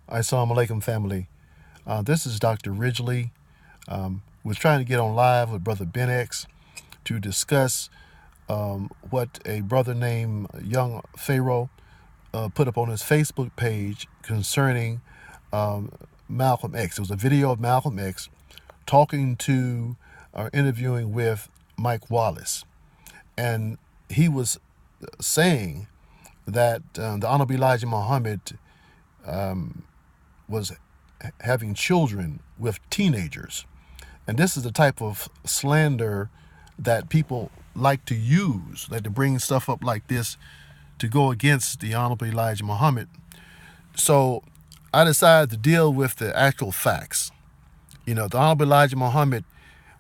Assalamu alaikum, family. This is Dr. Ridgely. Was trying to get on live with Brother Ben X to discuss what a brother named Young Pharaoh put up on his Facebook page concerning Malcolm X. It was a video of Malcolm X talking to or interviewing with Mike Wallace. And he was saying that the Honorable Elijah Muhammad was having children with teenagers. And this is the type of slander that people like to use, like to bring stuff up like this to go against the Honorable Elijah Muhammad. So I decided to deal with the actual facts. The Honorable Elijah Muhammad,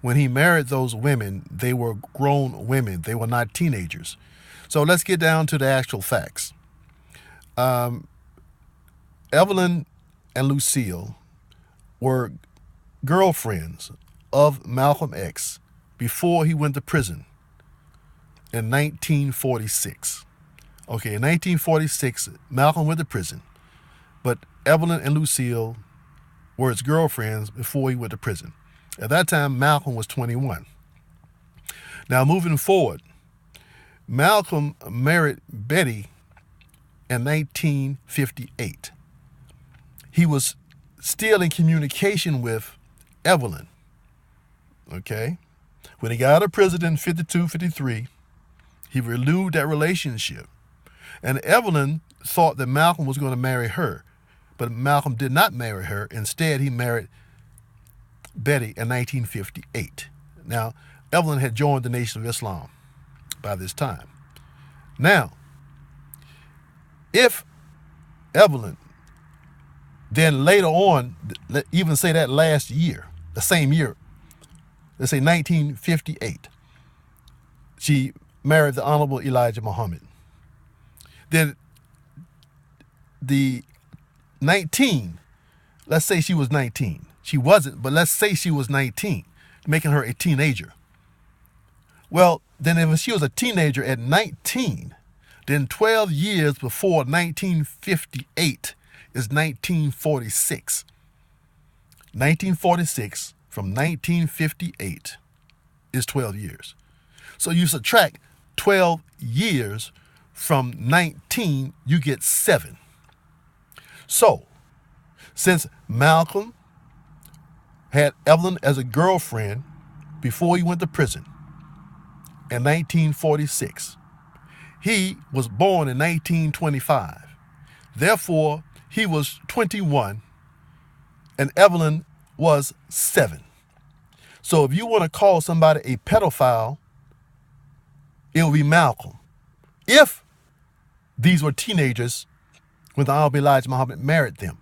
when he married those women, they were grown women. They were not teenagers. So let's get down to the actual facts. Evelyn and Lucille were girlfriends of Malcolm X before he went to prison in 1946. Okay, in 1946, Malcolm went to prison, but Evelyn and Lucille were his girlfriends before he went to prison. At that time, Malcolm was 21. Now, moving forward, Malcolm married Betty in 1958. He was still in communication with Evelyn. Okay? When he got out of prison in 52, 53, he renewed that relationship. And Evelyn thought that Malcolm was going to marry her. But Malcolm did not marry her. Instead, he married Betty in 1958. Now, Evelyn had joined the Nation of Islam by this time. Now, if Evelyn then later on, even say that last year, the same year, let's say 1958, she married the Honorable Elijah Muhammad. Then the 19, let's say she was 19. She wasn't, but let's say she was 19, making her a teenager. Well, then if she was a teenager at 19, then 12 years before 1958 is 1946. 1946 from 1958 is 12 years. So you subtract 12 years from 19, you get 7. So, since Malcolm had Evelyn as a girlfriend before he went to prison in 1946, he was born in 1925. Therefore, he was 21 and Evelyn was 7. So if you want to call somebody a pedophile, it will be Malcolm. If these were teenagers when the Honorable Elijah Muhammad married them.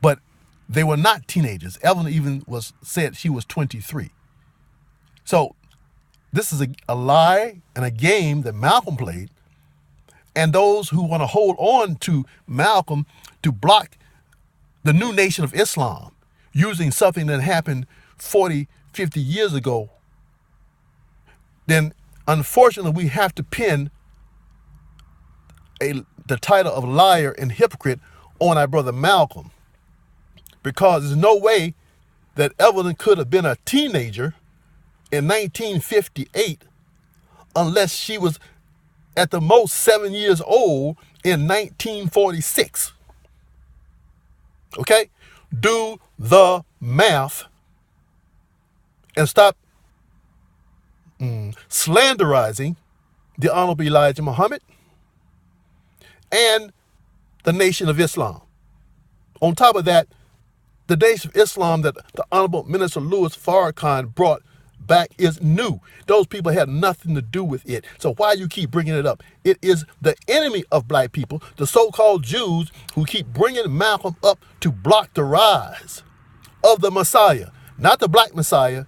But they were not teenagers. Evelyn even said she was 23. So this is a lie and a game that Malcolm played. And those who want to hold on to Malcolm to block the new Nation of Islam using something that happened 40, 50 years ago, then unfortunately we have to pin the title of liar and hypocrite on our brother Malcolm. Because there's no way that Evelyn could have been a teenager in 1958 unless she was at the most 7 years old in 1946. Okay? Do the math and stop slanderizing the Honorable Elijah Muhammad and the Nation of Islam. On top of that, the Nation of Islam that the Honorable Minister Louis Farrakhan brought back is new. Those people had nothing to do with it. So why you keep bringing it up? It is the enemy of black people, the so-called Jews, who keep bringing Malcolm up to block the rise of the Messiah. Not the black Messiah.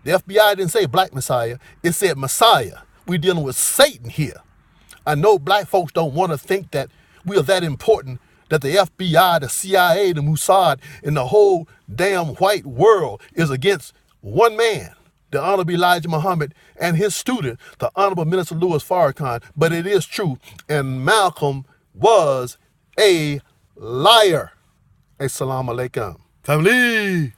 The FBI didn't say black Messiah. It said Messiah. We're dealing with Satan here. I know black folks don't want to think that we are that important, that the FBI, the CIA, the Mossad, and the whole damn white world is against one man, the Honorable Elijah Muhammad, and his student, the Honorable Minister Louis Farrakhan. But it is true, and Malcolm was a liar. Assalamu alaikum. Family.